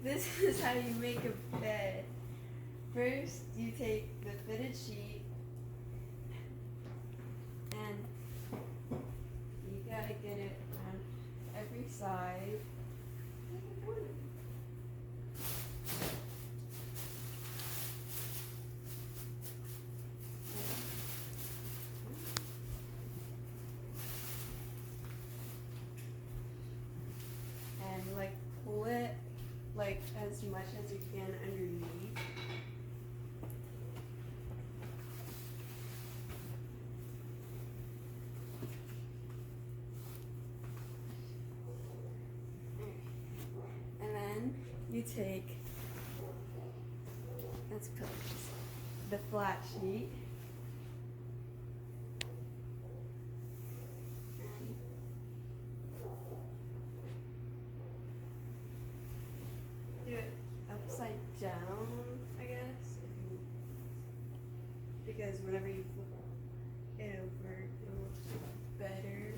This is how you make a bed. First, you take the fitted sheet and you gotta get it on every side. And like pull it like as much as you can underneath. And then you take, let's put the flat sheet. Do it upside down, I guess, because whenever you flip it over, it'll look better.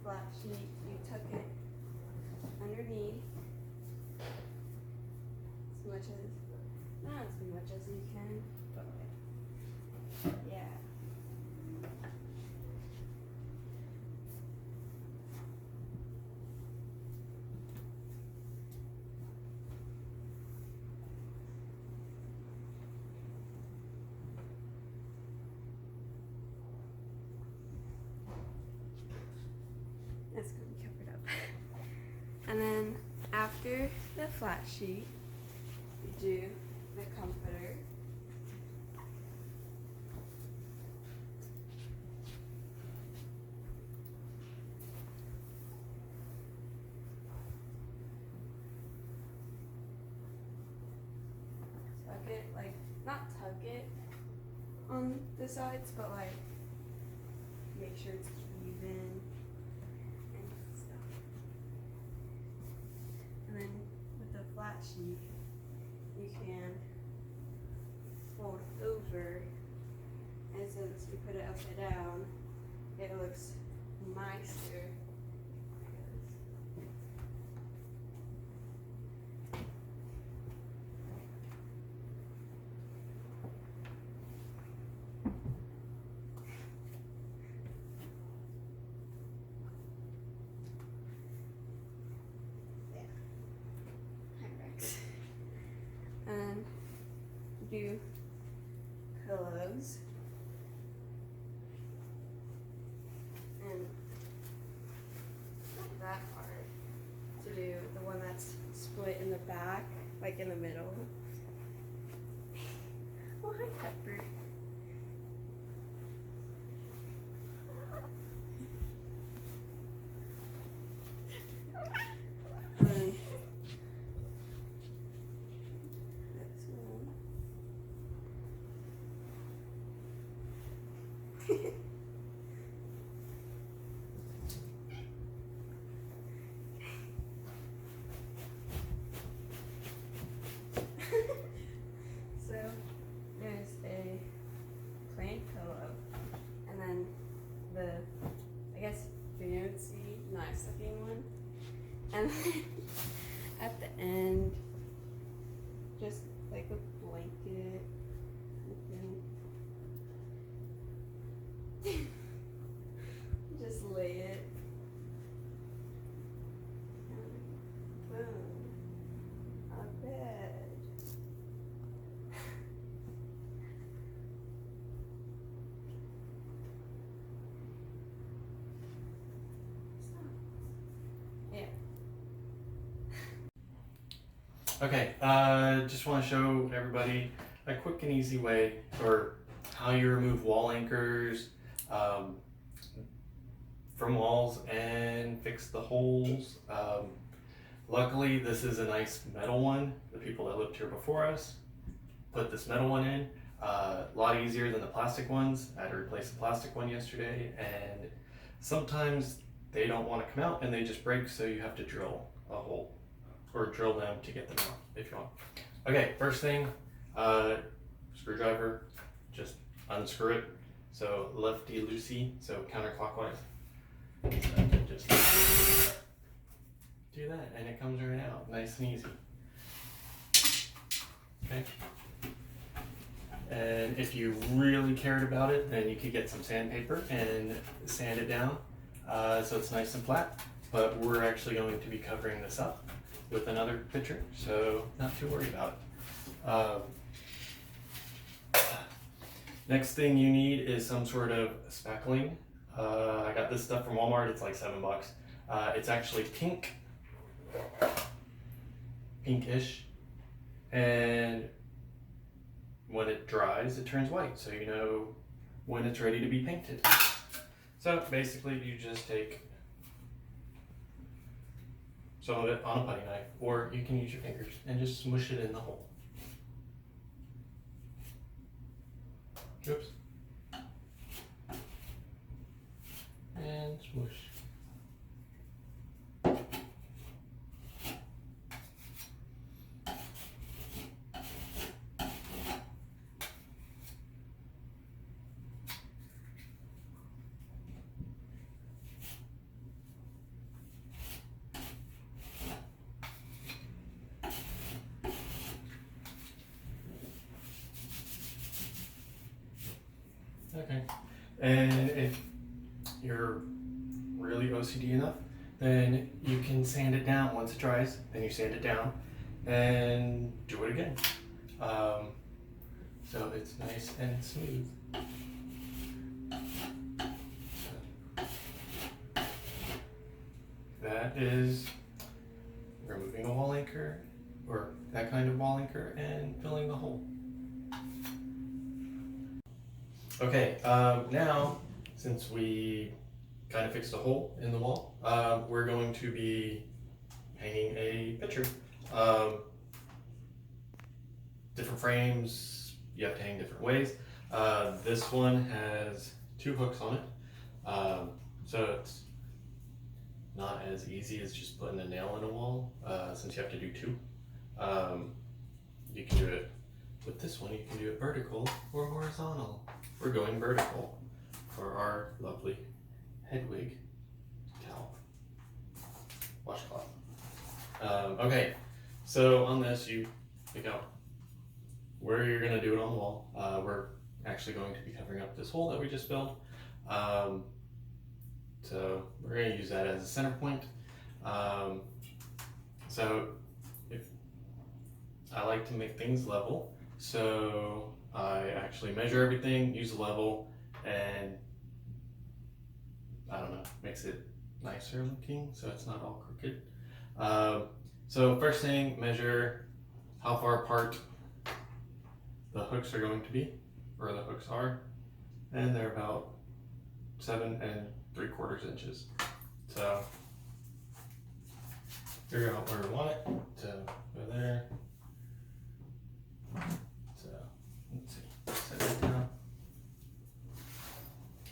Flat sheet, you tuck it underneath as much as, not as much as you can, but yeah. It's going to be covered up. And then after the flat sheet, you do the comforter. Tuck it, like, not tug it on the sides, but like, make sure it's even. And then with the flat sheet, you can fold over, and since you put it upside down, it looks nicer. And do pillows and that part to do the one that's split in the back, like in the middle. Oh, hi, Pepper. So there's a plain pillow, and then the, I guess, fancy, nice looking one, and then at the end, just like a blanket. Just lay it. Boom. A bed. Yeah. Okay, just want to show everybody a quick and easy way, or how you remove wall anchors from walls and fix the holes. Luckily, this is a nice metal one, the people that lived here before us. put this metal one in. A lot easier than the plastic ones. I had to replace the plastic one yesterday, and sometimes they don't want to come out and they just break, so you have to drill a hole or drill them to get them out if you want. Okay, first thing, screwdriver, just unscrew it. So lefty loosey, so counterclockwise. So just do that and it comes right out, nice and easy. Okay. And if you really cared about it, then you could get some sandpaper and sand it down so it's nice and flat. But we're actually going to be covering this up with another picture, so not too worried about it. Next thing you need is some sort of spackling. I got this stuff from Walmart. It's like $7. It's actually pinkish, and when it dries, it turns white, so you know when it's ready to be painted. So basically, you just take some of it on a putty knife, or you can use your fingers and just smush it in the hole. Oops. And smush. Okay, and if you're really OCD enough, then you can sand it down once it dries. Then you sand it down and do it again. So it's nice and smooth. That is removing a wall anchor, or that kind of wall anchor, and filling the hole. Okay, now, since we kind of fixed a hole in the wall, we're going to be hanging a picture. Different frames, you have to hang different ways. This one has 2 hooks on it, so it's not as easy as just putting a nail in a wall, since you have to do 2. You can do it with this one, you can do it vertical or horizontal. We're going vertical for our lovely Hedwig towel, washcloth. Okay, so on this you pick out where you're gonna do it on the wall. We're actually going to be covering up this hole that we just filled. So we're gonna use that as a center point. So if I like to make things level, so I actually measure everything, use a level, and I don't know, makes it nicer looking so it's not all crooked. So first thing, measure how far apart the hooks are going to be, or the hooks are, and they're about 7 3/4 inches. So figure out where we want it to go there. So let's see, set it down,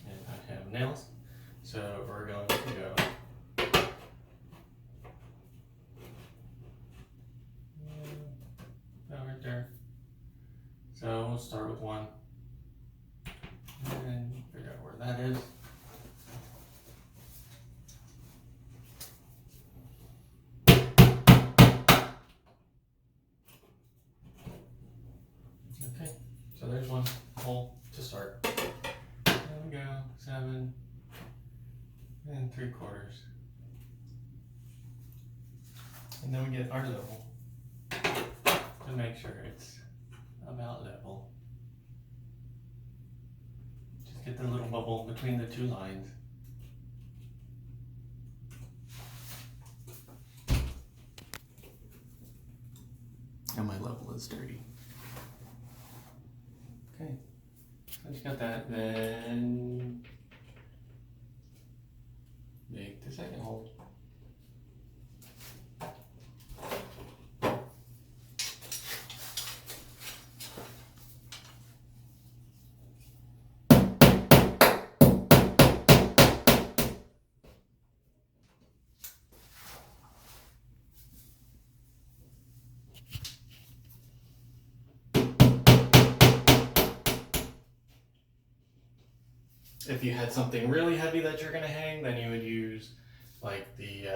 and I have nails, so we're going to go about right there. So we'll start with one and figure out where that is. Okay, so there's one hole to start. There we go, 7 3/4. And then we get our level to make sure it's about level. Just get the little bubble between the 2 lines. And my level is dirty. Okay, so once you got that, then make the second hole. if you had something really heavy that you're gonna hang, then you would use like the,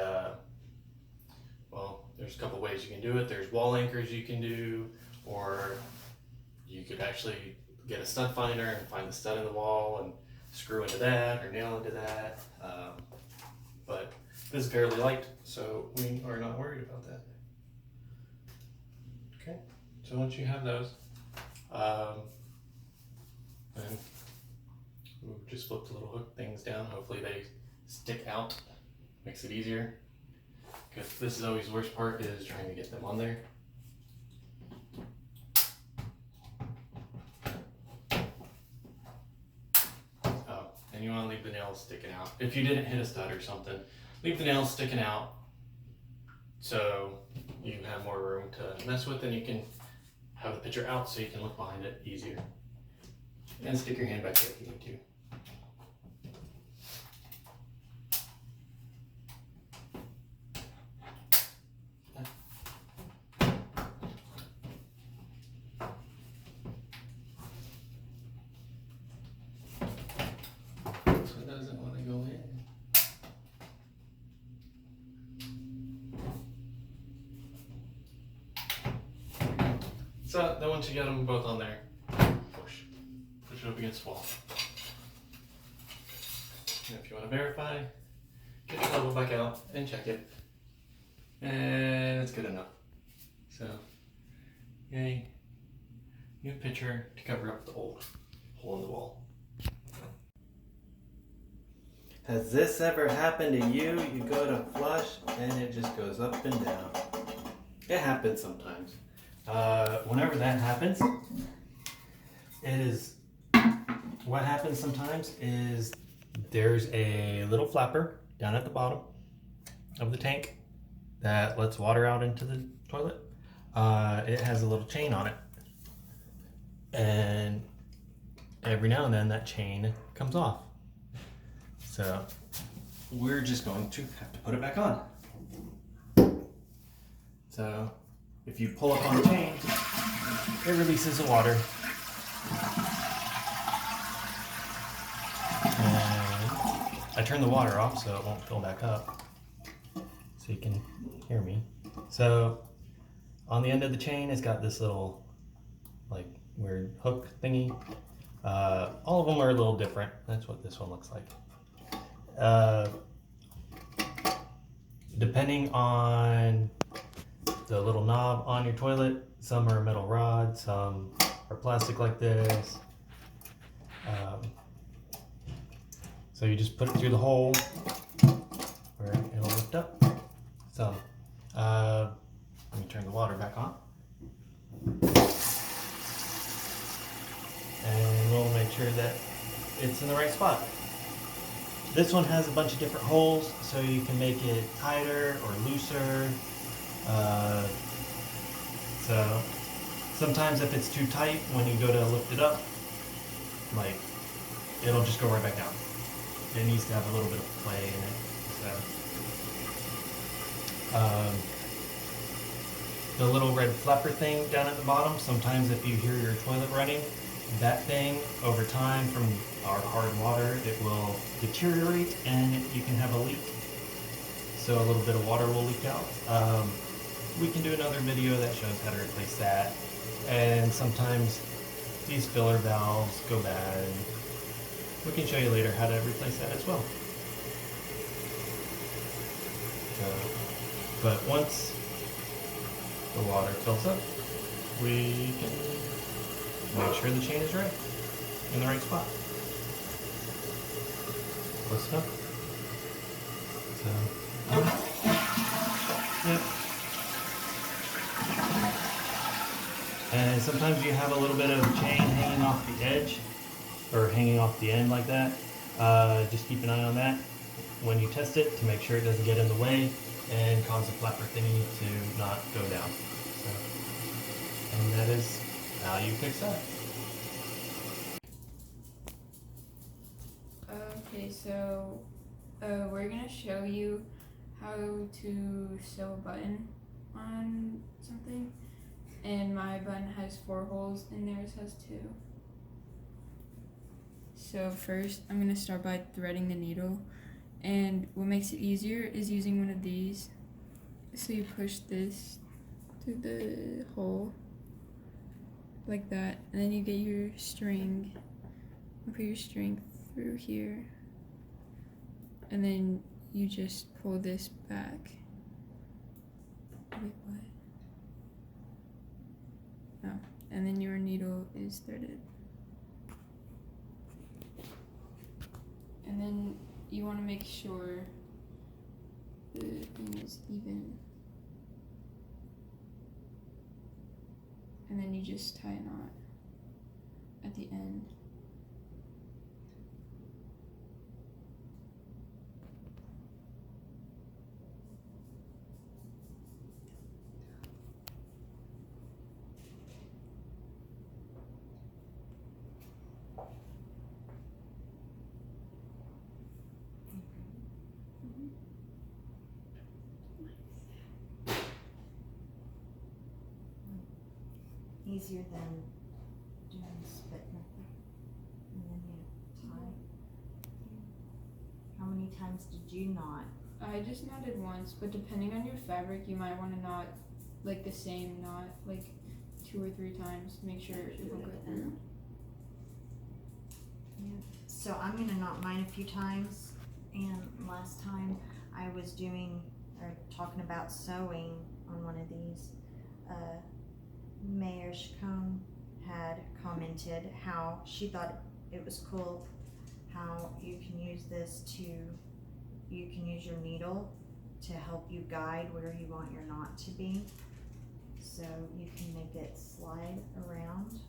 well, there's a couple ways you can do it. There's wall anchors you can do, or you could actually get a stud finder and find the stud in the wall and screw into that or nail into that. But this is fairly light, so we are not worried about that. Okay, so once you have those, then we'll just flip the little hook things down. Hopefully they stick out, makes it easier. Because this is always the worst part, is trying to get them on there. Oh, and you want to leave the nails sticking out. If you didn't hit a stud or something, leave the nails sticking out so you have more room to mess with, and you can have the picture out so you can look behind it easier. And stick your hand back there if you need to. So it doesn't want to go in. So then once you get them both on there, push it up against the wall. And if you want to verify, get your level back out and check it. And it's good enough. So, yay, new picture to cover up the old hole in the wall. Has this ever happened to you? You go to flush and it just goes up and down. It happens sometimes. Whenever that happens, what happens sometimes is there's a little flapper down at the bottom of the tank that lets water out into the toilet. It has a little chain on it, and every now and then that chain comes off. So we're just going to have to put it back on. So if you pull up on the chain, it releases the water. And I turn the water off so it won't fill back up, so you can hear me. So on the end of the chain, it's got this little like weird hook thingy. All of them are a little different. That's what this one looks like. Depending on the little knob on your toilet, some are metal rod, some are plastic like this. So you just put it through the hole where it'll lift up. So let me turn the water back on. And we'll make sure that it's in the right spot. This one has a bunch of different holes, so you can make it tighter or looser. So sometimes if it's too tight, when you go to lift it up, like it'll just go right back down. It needs to have a little bit of play in it. So the little red flapper thing down at the bottom, sometimes if you hear your toilet running, that thing over time from our hard water, it will deteriorate and you can have a leak. So a little bit of water will leak out. We can do another video that shows how to replace that. And sometimes these filler valves go bad. And we can show you later how to replace that as well. But once the water fills up, we can make sure the chain is right, in the right spot. Close enough. So, yep. And sometimes you have a little bit of chain hanging off the edge, or hanging off the end like that. Just keep an eye on that when you test it to make sure it doesn't get in the way and cause the flapper thingy to not go down. So, and that is how you fix that. Okay, so we're gonna show you how to sew a button on something, and my button has 4 holes and theirs has 2. So first, I'm gonna start by threading the needle, and what makes it easier is using one of these. So you push this through the hole, like that, and then you get your string, and put your string through here, and then you just pull this back. Wait, what? Oh, and then your needle is threaded. And then you want to make sure the thing is even. And then you just tie a knot at the end. Easier than doing the split method. And then you tie. How many times did you knot? I just knotted once, but depending on your fabric, you might want to knot like the same knot like 2 or 3 times to make sure it will go through. Yeah. So I'm gonna knot mine a few times, and last time I was doing or talking about sewing on one of these, Mayor Chacon had commented how she thought it was cool how you can use this you can use your needle to help you guide where you want your knot to be. So you can make it slide around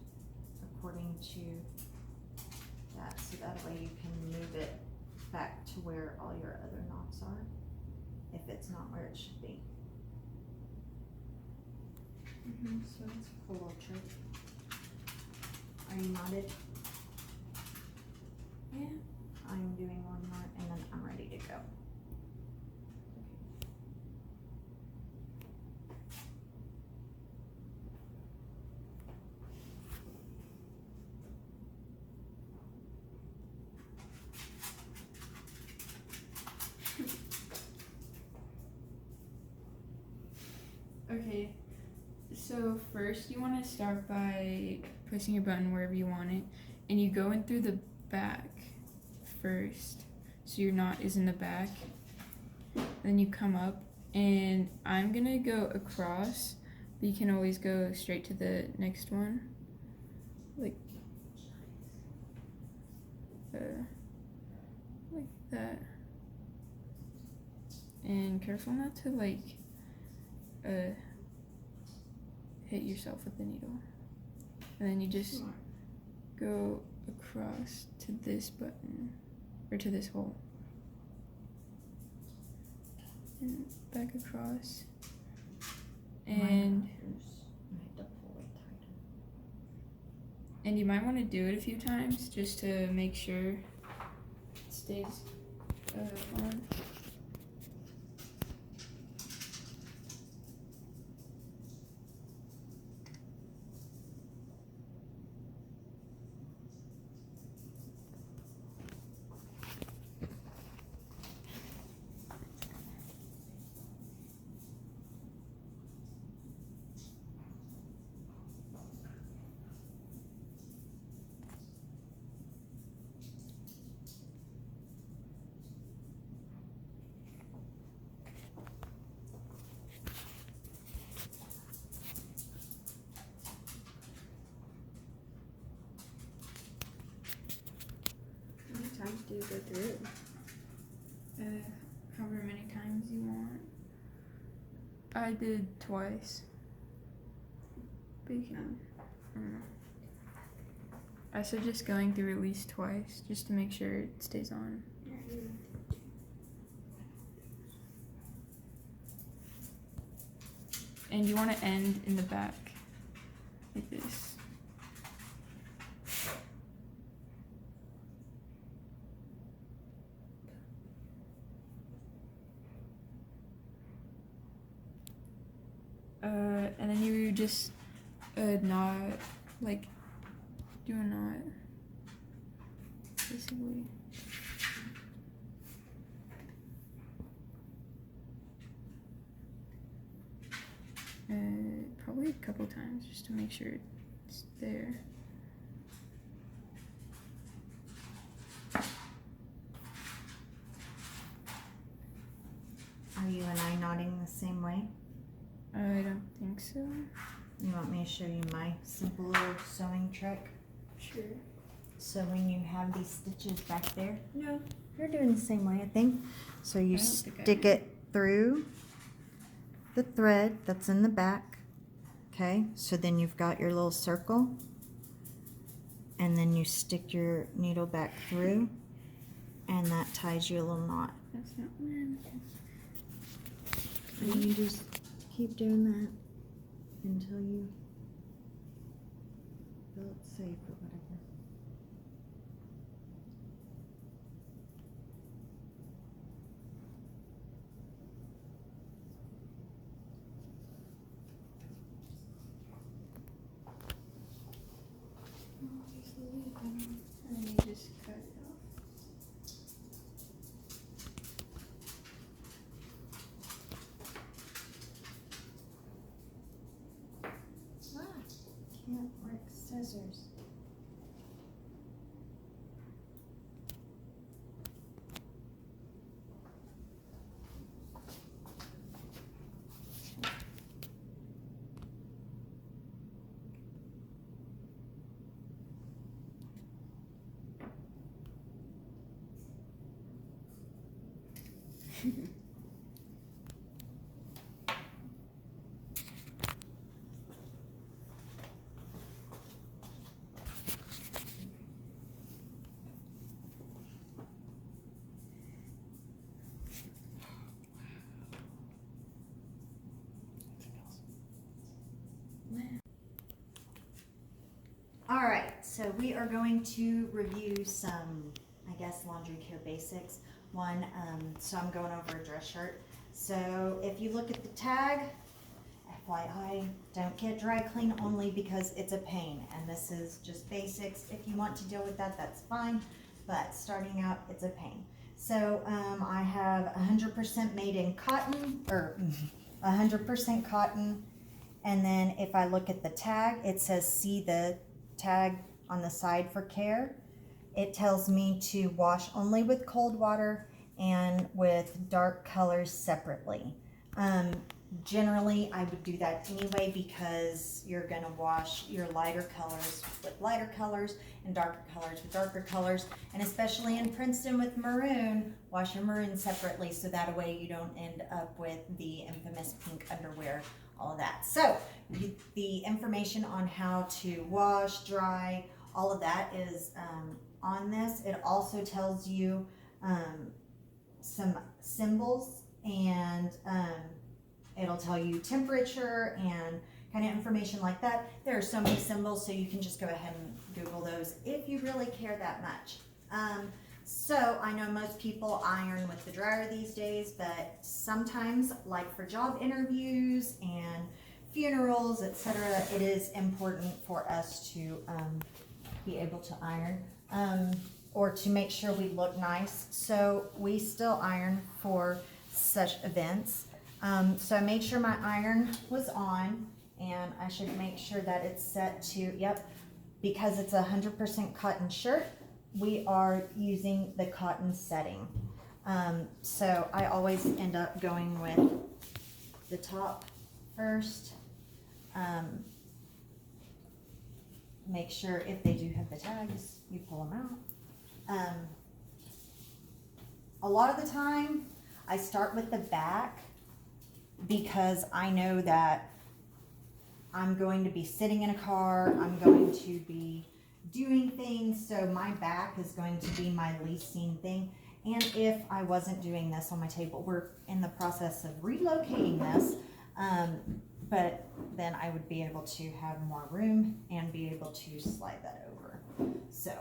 according to that, so that way you can move it back to where all your other knots are, if it's not where it should be. So it's a cool little trick. Are you knotted? Yeah. I'm doing one knot and then I'm ready to go. Okay, so first you want to start by placing your button wherever you want it, and you go in through the back first, so your knot is in the back. Then you come up, and I'm gonna go across, but you can always go straight to the next one, like that. And careful not to hit yourself with the needle. And then you just go across to this button, or to this hole. And back across. And I have to pull it tighter. you might want to do it a few times just to make sure it stays on. How many times do you go through? However many times you want. I did twice. But you can, I don't know. I suggest going through at least twice just to make sure it stays on. And you want to end in the back like this. And then you just knot, like do a knot basically. Probably a couple times just to make sure it's there. Are you and I knotting the same way? I don't think so. You want me to show you my simple little sewing trick? Sure. So when you have these stitches back there, no, you're doing the same way, I think. So you stick it through the thread that's in the back. Okay, so then you've got your little circle, and then you stick your needle back through, and that ties you a little knot. That's not what I'm And you just keep doing that until you feel it's safe or whatever. And then you just cut it off. Can't work scissors. All right, so we are going to review some, I guess, laundry care basics. One, so I'm going over a dress shirt. So if you look at the tag, FYI, don't get dry clean only because it's a pain. And this is just basics. If you want to deal with that, that's fine. But starting out, it's a pain. So I have 100% made in cotton, or 100% cotton. And then if I look at the tag, it says see the tag on the side for care. It tells me to wash only with cold water and with dark colors separately. Generally, I would do that anyway because you're going to wash your lighter colors with lighter colors and darker colors with darker colors. And especially in Princeton with maroon, wash your maroon separately so that way you don't end up with the infamous pink underwear, all of that. So the information on how to wash, dry, all of that is on this. It also tells you some symbols, and it'll tell you temperature and kind of information like that. There are so many symbols, so you can just go ahead and Google those if you really care that much. So I know most people iron with the dryer these days, but sometimes, like for job interviews and funerals, etc., it is important for us to be able to iron or to make sure we look nice. So we still iron for such events. So I made sure my iron was on, and I should make sure that it's set to, yep, because it's a 100% cotton shirt, we are using the cotton setting. So I always end up going with the top first. Make sure if they do have the tags, you pull them out. A lot of the time, I start with the back because I know that I'm going to be sitting in a car, I'm going to be doing things, so my back is going to be my least seen thing. And if I wasn't doing this on my table, we're in the process of relocating this, but then I would be able to have more room and be able to slide that over. So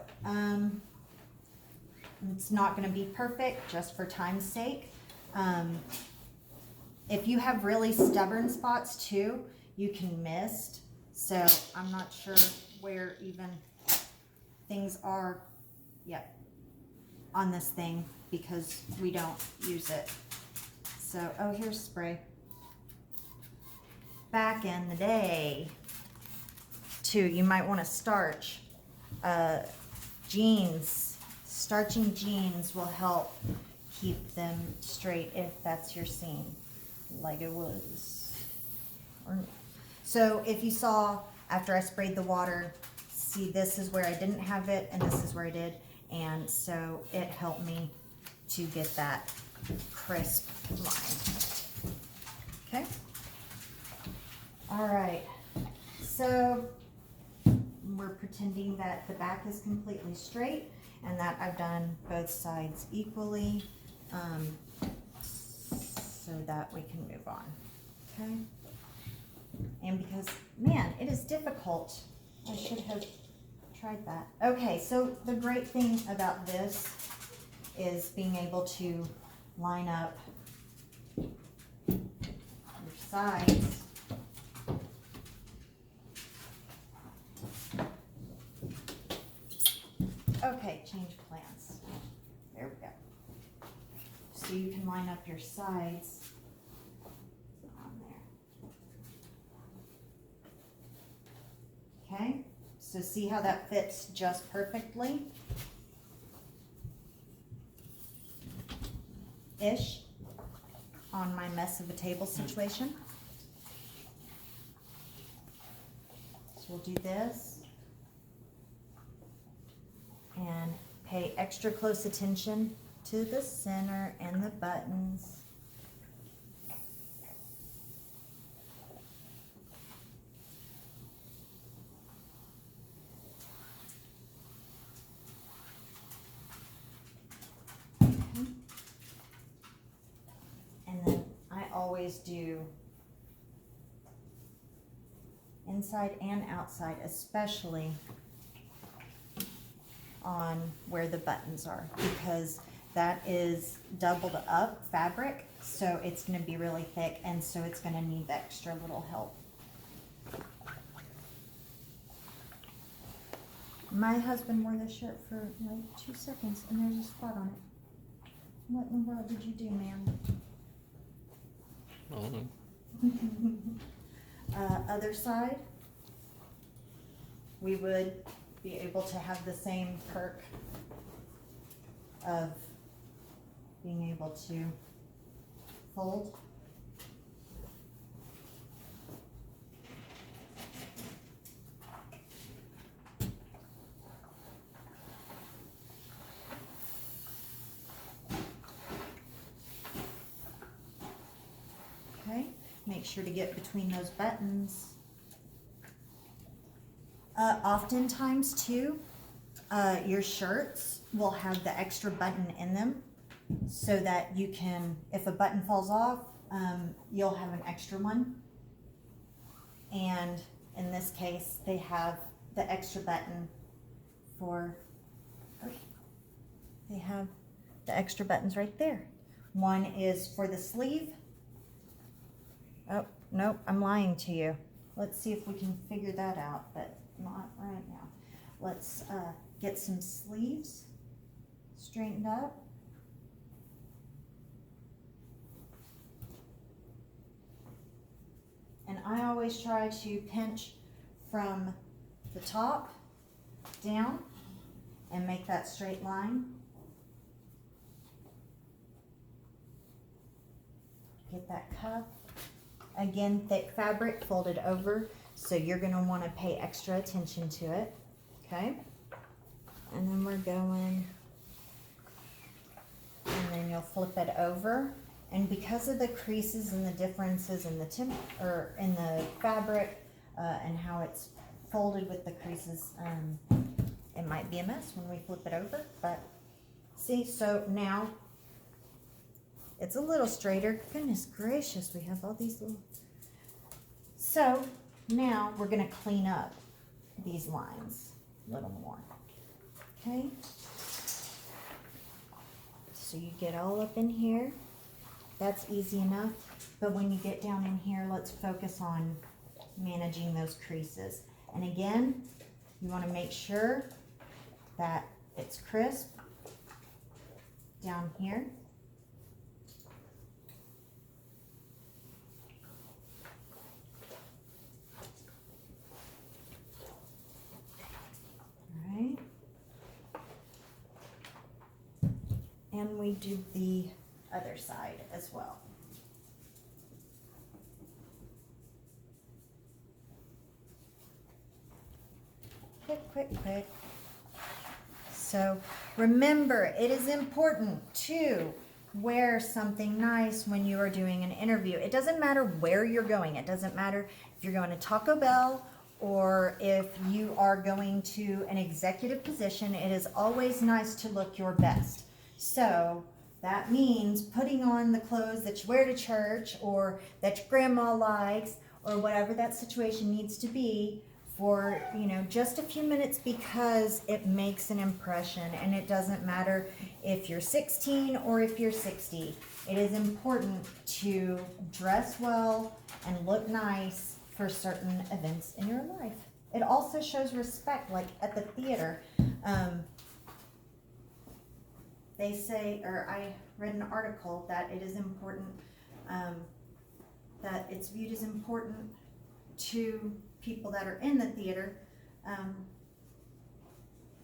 it's not going to be perfect just for time's sake. If you have really stubborn spots too, you can mist. So I'm not sure where even things are. Yep, on this thing because we don't use it. So, oh, here's spray. Back in the day, too, you might want to starch jeans. Starching jeans will help keep them straight if that's your seam, like it was. So if you saw after I sprayed the water, see, this is where I didn't have it and this is where I did, and so it helped me to get that crisp line. Okay. All right. So we're pretending that the back is completely straight and that I've done both sides equally, so that we can move on. Okay. And because, man, it is difficult. I should have tried that. Okay, so the great thing about this is being able to line up your sides. Okay, change plans. There we go. So you can line up your sides on there. Okay, so see how that fits just perfectly? Ish on my mess of a table situation. So we'll do this and pay extra close attention to the center and the buttons. And then I always do inside and outside, especially on where the buttons are, because that is doubled up fabric, so it's going to be really thick, and so it's going to need extra little help. My husband wore this shirt for like 2 seconds and there's a spot on it. What in the world did you do, man? Other side, we would be able to have the same perk of being able to fold. Okay, make sure to get between those buttons. Oftentimes too, your shirts will have the extra button in them so that you can, if a button falls off, you'll have an extra one. And in this case, they have the extra button for, they have the extra buttons right there. One is for the sleeve. Oh, nope, I'm lying to you. Let's see if we can figure that out, but not right now. Let's get some sleeves straightened up. And I always try to pinch from the top down and make that straight line. Get that cuff. Again, thick fabric folded over, so you're going to want to pay extra attention to it. Okay? And then we're going, and then you'll flip it over. And because of the creases and the differences in the in the fabric and how it's folded with the creases, it might be a mess when we flip it over. But see, so now it's a little straighter. Goodness gracious, we have all these little. So now we're going to clean up these lines a little more. Okay? So you get all up in here. That's easy enough. But when you get down in here, let's focus on managing those creases. And again, you want to make sure that it's crisp down here. Alright. And we do the other side as well. Quick. So remember, it is important to wear something nice when you are doing an interview. It doesn't matter where you're going. It doesn't matter if you're going to Taco Bell or if you are going to an executive position. It is always nice to look your best. So that means putting on the clothes that you wear to church or that your grandma likes or whatever that situation needs to be for, you know, just a few minutes, because it makes an impression, and it doesn't matter if you're 16 or if you're 60. It is important to dress well and look nice for certain events in your life. It also shows respect, like at the theater. They say, or I read an article that it is important, that it's viewed as important to people that are in the theater,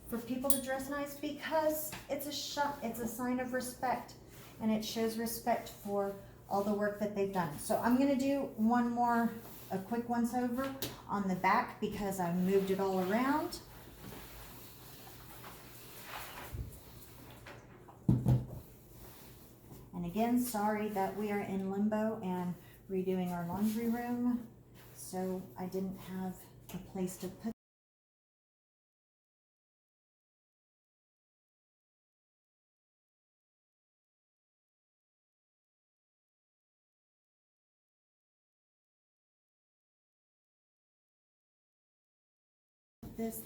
for people to dress nice, because it's a sign of respect, and it shows respect for all the work that they've done. So I'm going to do a quick once over on the back because I moved it all around. And again, sorry that we are in limbo and redoing our laundry room, so I didn't have a place to put this.